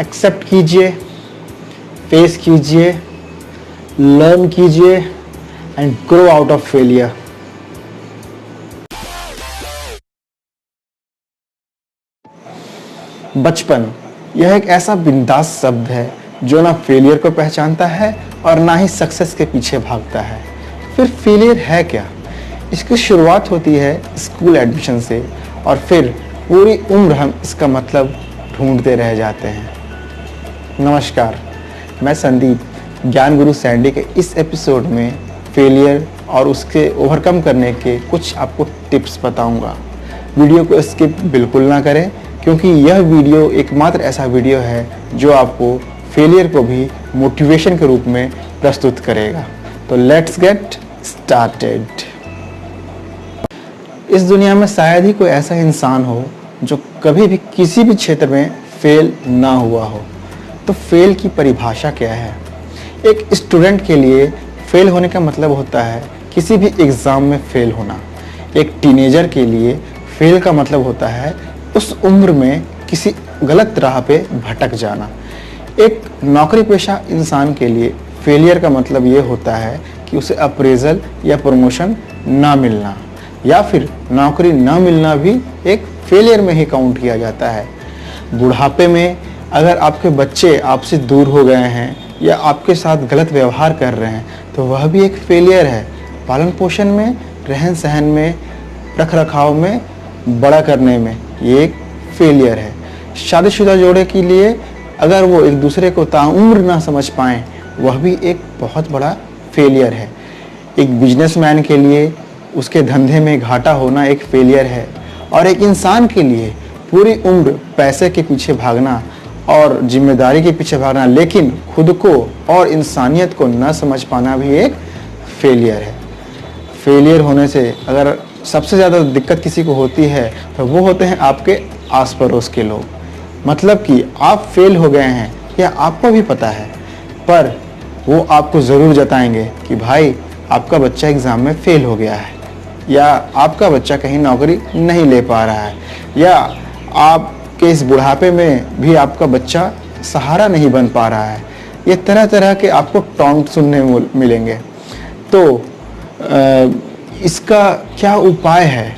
Accept कीजिए, face कीजिए, learn कीजिए and grow out of failure. बचपन यह एक ऐसा बिंदास शब्द है जो ना फेलियर को पहचानता है और ना ही सक्सेस के पीछे भागता है। फिर फेलियर है क्या? इसकी शुरुआत होती है स्कूल एडमिशन से और फिर पूरी उम्र हम इसका मतलब ढूंढते रह जाते हैं। नमस्कार, मैं संदीप ज्ञान गुरु सैंडी के इस एपिसोड में फेलियर और उसके ओवरकम करने के कुछ आपको टिप्स बताऊंगा। वीडियो को स्किप बिल्कुल ना करें क्योंकि यह वीडियो एकमात्र ऐसा वीडियो है जो आपको फेलियर को भी मोटिवेशन के रूप में प्रस्तुत करेगा। तो लेट्स गेट स्टार्टेड। इस दुनिया में शायद ही कोई ऐसा इंसान हो जो कभी भी किसी भी क्षेत्र में फेल ना हुआ हो। तो फेल की परिभाषा क्या है? एक स्टूडेंट के लिए फेल होने का मतलब होता है किसी भी एग्ज़ाम में फेल होना। एक टीनेजर के लिए फेल का मतलब होता है उस उम्र में किसी गलत राह पे भटक जाना। एक नौकरी पेशा इंसान के लिए फेलियर का मतलब ये होता है कि उसे अप्रेजल या प्रमोशन ना मिलना या फिर नौकरी ना मिलना भी एक फेलियर में ही काउंट किया जाता है। बुढ़ापे में अगर आपके बच्चे आपसे दूर हो गए हैं या आपके साथ गलत व्यवहार कर रहे हैं तो वह भी एक फेलियर है। पालन पोषण में, रहन सहन में, रख रखाव में, बड़ा करने में ये एक फेलियर है। शादीशुदा जोड़े के लिए अगर वो एक दूसरे को ताउम्र ना समझ पाएँ वह भी एक बहुत बड़ा फेलियर है। एक बिजनेसमैन के लिए उसके धंधे में घाटा होना एक फेलियर है और एक इंसान के लिए पूरी उम्र पैसे के पीछे भागना और जिम्मेदारी के पीछे भागना लेकिन खुद को और इंसानियत को न समझ पाना भी एक फेलियर है। फेलियर होने से अगर सबसे ज़्यादा दिक्कत किसी को होती है तो वो होते हैं आपके आस पड़ोस के लोग। मतलब कि आप फेल हो गए हैं या आपको भी पता है पर वो आपको ज़रूर जताएंगे कि भाई आपका बच्चा एग्ज़ाम में फेल हो गया है या आपका बच्चा कहीं नौकरी नहीं ले पा रहा है या आपके इस बुढ़ापे में भी आपका बच्चा सहारा नहीं बन पा रहा है। ये तरह तरह के आपको टॉन्ट सुनने मिलेंगे। तो इसका क्या उपाय है?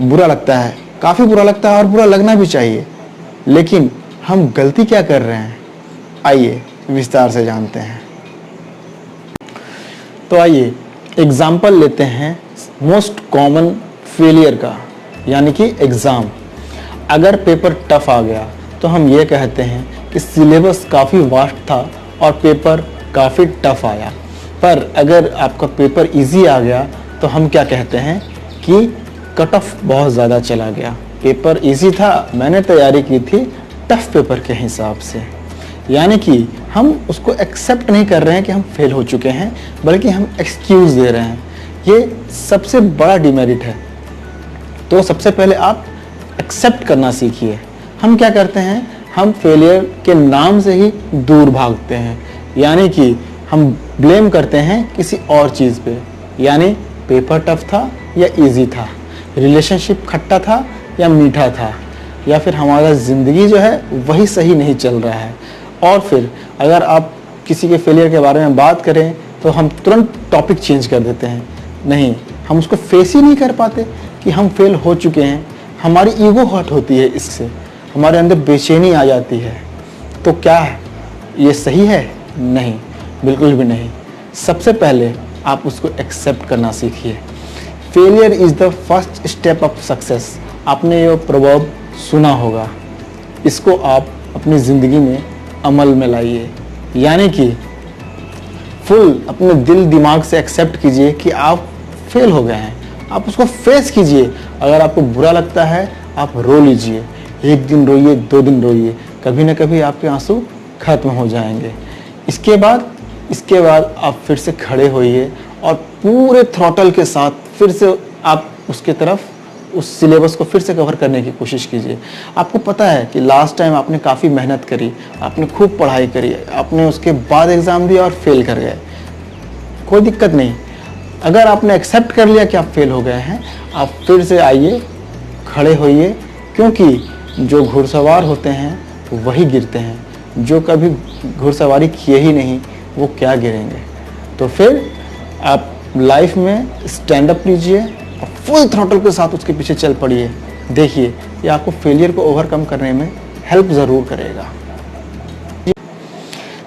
बुरा लगता है, काफ़ी बुरा लगता है और बुरा लगना भी चाहिए, लेकिन हम गलती क्या कर रहे हैं आइए विस्तार से जानते हैं। तो आइए एग्जाम्पल लेते हैं मोस्ट कॉमन फेलियर का, यानी कि एग्ज़ाम। अगर पेपर टफ आ गया तो हम ये कहते हैं कि सिलेबस काफ़ी वास्ट था और पेपर काफ़ी टफ आया। पर अगर आपका पेपर इजी आ गया तो हम क्या कहते हैं कि कट ऑफ बहुत ज़्यादा चला गया। पेपर इजी था, मैंने तैयारी की थी टफ पेपर के हिसाब से। यानी कि हम उसको एक्सेप्ट नहीं कर रहे हैं कि हम फेल हो चुके हैं, बल्कि हम एक्सक्यूज़ दे रहे हैं। ये सबसे बड़ा डिमेरिट है। तो सबसे पहले आप एक्सेप्ट करना सीखिए। हम क्या करते हैं, हम फेलियर के नाम से ही दूर भागते हैं। यानी कि हम ब्लेम करते हैं किसी और चीज़ पे, यानी पेपर टफ था या इजी था, रिलेशनशिप खट्टा था या मीठा था, या फिर हमारा ज़िंदगी जो है वही सही नहीं चल रहा है। और फिर अगर आप किसी के फेलियर के बारे में बात करें तो हम तुरंत टॉपिक चेंज कर देते हैं। नहीं, हम उसको फेस ही नहीं कर पाते कि हम फेल हो चुके हैं। हमारी ईगो हर्ट होती है, इससे हमारे अंदर बेचैनी आ जाती है। तो क्या ये सही है? नहीं, बिल्कुल भी नहीं। सबसे पहले आप उसको एक्सेप्ट करना सीखिए। Failure is the first step of success. आपने ये प्रवर्ब सुना होगा, इसको आप अपनी ज़िंदगी में अमल में लाइए। यानी कि फुल अपने दिल दिमाग से एक्सेप्ट कीजिए कि आप फेल हो गए हैं। आप उसको फेस कीजिए। अगर आपको बुरा लगता है आप रो लीजिए, 1 दिन रोइए, 2 दिन रोइए, कभी ना कभी आपके आंसू खत्म हो जाएंगे। इसके बाद आप फिर से खड़े होइए और पूरे थ्रॉटल के साथ फिर से आप उसके तरफ उस सिलेबस को फिर से कवर करने की कोशिश कीजिए। आपको पता है कि लास्ट टाइम आपने काफ़ी मेहनत करी, आपने खूब पढ़ाई करी, आपने उसके बाद एग्ज़ाम दिया और फेल कर गए। कोई दिक्कत नहीं, अगर आपने एक्सेप्ट कर लिया कि आप फेल हो गए हैं, आप फिर से आइए, खड़े होइए, क्योंकि जो घुड़सवार होते हैं वही गिरते हैं, जो कभी घुड़सवारी किए ही नहीं वो क्या गिरेंगे। तो फिर आप लाइफ में स्टैंड अप लीजिए और फुल थ्रॉटल के साथ उसके पीछे चल पड़िए। देखिए ये आपको फेलियर को ओवरकम करने में हेल्प ज़रूर करेगा।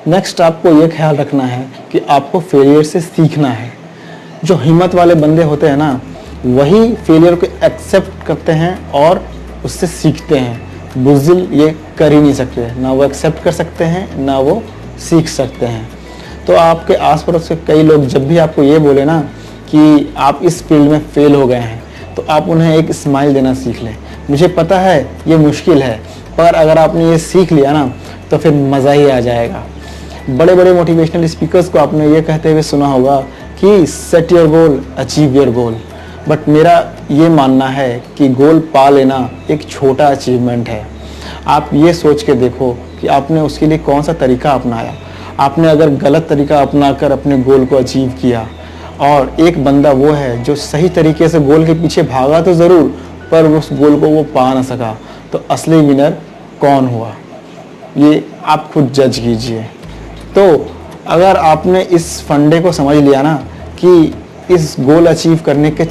नेक्स्ट आपको ये ख्याल रखना है कि आपको फेलियर से सीखना है। जो हिम्मत वाले बंदे होते हैं ना, वही फेलियर को एक्सेप्ट करते हैं और उससे सीखते हैं। बुज़दिल ये कर ही नहीं सकते, ना वो एक्सेप्ट कर सकते हैं ना वो सीख सकते हैं। तो आपके आस पड़ोस के कई लोग जब भी आपको ये बोले ना कि आप इस फील्ड में फेल हो गए हैं, तो आप उन्हें एक स्माइल देना सीख लें। मुझे पता है ये मुश्किल है, पर अगर आपने ये सीख लिया ना तो फिर मज़ा ही आ जाएगा। बड़े बड़े मोटिवेशनल स्पीकर्स को आपने ये कहते हुए सुना होगा कि set your goal, achieve your goal. But मेरा ये मानना है कि गोल पा लेना एक छोटा अचीवमेंट है। आप ये सोच के देखो कि आपने उसके लिए कौन सा तरीका अपनाया। आपने अगर गलत तरीका अपनाकर अपने गोल को अचीव किया, और एक बंदा वो है जो सही तरीके से गोल के पीछे भागा तो ज़रूर, पर उस गोल को वो पा ना सका, तो असली विनर कौन हुआ, ये आप खुद जज कीजिए। तो अगर आपने इस फंडे को समझ लिया ना कि इस गोल अचीव करने के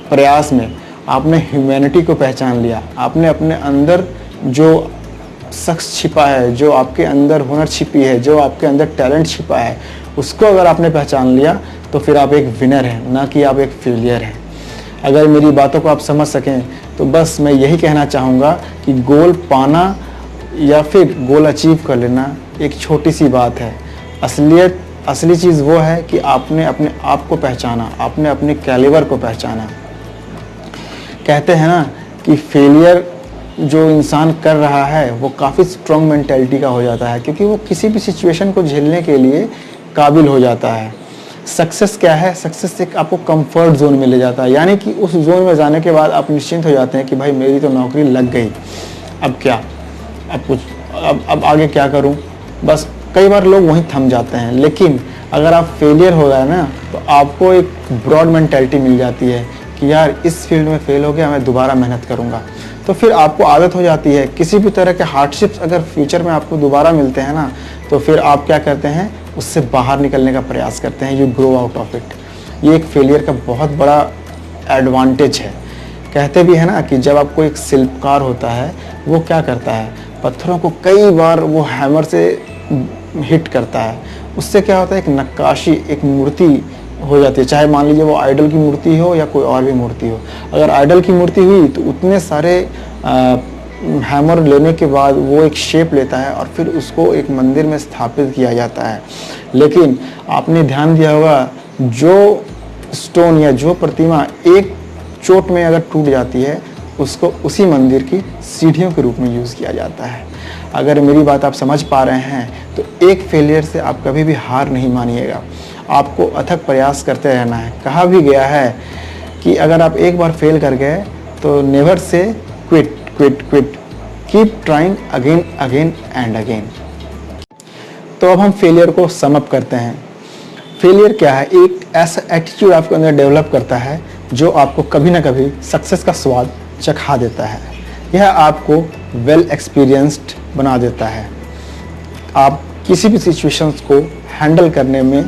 प्रयास में आपने ह्यूमैनिटी को पहचान लिया, आपने अपने अंदर जो शख्स छिपा है, जो आपके अंदर हुनर छिपी है, जो आपके अंदर टैलेंट छिपा है, उसको अगर आपने पहचान लिया तो फिर आप एक विनर हैं, ना कि आप एक फेलियर हैं। अगर मेरी बातों को आप समझ सकें तो बस मैं यही कहना चाहूँगा कि गोल पाना या फिर गोल अचीव कर लेना एक छोटी सी बात है। असली चीज़ वो है कि आपने अपने आप को पहचाना, आपने अपने कैलिबर को पहचाना। कहते हैं ना कि फेलियर जो इंसान कर रहा है वो काफ़ी स्ट्रॉन्ग मेंटालिटी का हो जाता है, क्योंकि वो किसी भी सिचुएशन को झेलने के लिए काबिल हो जाता है। सक्सेस क्या है? सक्सेस एक आपको कंफर्ट जोन में ले जाता है, यानी कि उस जोन में जाने के बाद आप निश्चिंत हो जाते हैं कि भाई मेरी तो नौकरी लग गई, अब क्या, अब आगे क्या करूं। बस कई बार लोग वहीं थम जाते हैं। लेकिन अगर आप फेलियर हो गए ना तो आपको एक ब्रॉड मेंटालिटी मिल जाती है कि यार इस फील्ड में फेल हो गया, मैं दोबारा मेहनत करूंगा। तो फिर आपको आदत हो जाती है, किसी भी तरह के हार्डशिप्स अगर फ्यूचर में आपको दोबारा मिलते हैं ना, तो फिर आप क्या करते हैं, उससे बाहर निकलने का प्रयास करते हैं। You grow out of it. ये एक फेलियर का बहुत बड़ा एडवांटेज है। कहते भी है ना कि जब आपको एक शिल्पकार होता है वो क्या करता है, पत्थरों को कई बार वो हैमर से हिट करता है। उससे क्या होता है, एक नक्काशी, एक मूर्ति हो जाती है। चाहे मान लीजिए वो आइडल की मूर्ति हो या कोई और भी मूर्ति हो। अगर आइडल की मूर्ति हुई तो उतने सारे हैमर लेने के बाद वो एक शेप लेता है और फिर उसको एक मंदिर में स्थापित किया जाता है। लेकिन आपने ध्यान दिया होगा, जो स्टोन या जो प्रतिमा एक चोट में अगर टूट जाती है, उसको उसी मंदिर की सीढ़ियों के रूप में यूज़ किया जाता है। अगर मेरी बात आप समझ पा रहे हैं तो एक फेलियर से आप कभी भी हार नहीं मानिएगा, आपको अथक प्रयास करते रहना है। कहा भी गया है कि अगर आप एक बार फेल कर गए तो never say quit, keep trying again again and again. तो अब हम फेलियर को सम अप करते हैं। फेलियर क्या है? एक ऐसा एटीट्यूड आपके अंदर डेवलप करता है जो आपको कभी ना कभी सक्सेस का स्वाद चखा देता है। यह आपको वेल एक्सपीरियंस्ड बना देता है। आप किसी भी सिचुएशंस को हैंडल करने में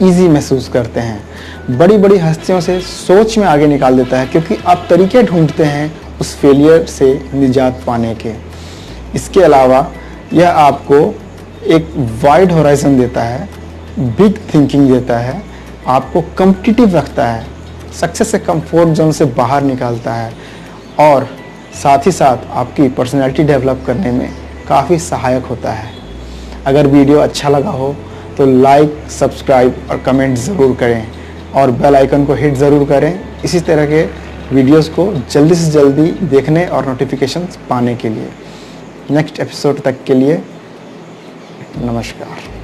ईजी महसूस करते हैं। बड़ी बड़ी हस्तियों से सोच में आगे निकाल देता है, क्योंकि आप तरीके ढूंढते हैं उस फेलियर से निजात पाने के। इसके अलावा यह आपको एक वाइड होराइजन देता है, बिग थिंकिंग देता है, आपको कॉम्पिटिटिव रखता है, सक्सेस से कंफर्ट जोन से बाहर निकालता है, और साथ ही साथ आपकी पर्सनैलिटी डेवलप करने में काफ़ी सहायक होता है। अगर वीडियो अच्छा लगा हो तो लाइक, सब्सक्राइब और कमेंट ज़रूर करें, और बेल आइकन को हिट ज़रूर करें इसी तरह के वीडियोस को जल्दी से जल्दी देखने और नोटिफिकेशंस पाने के लिए। नेक्स्ट एपिसोड तक के लिए नमस्कार।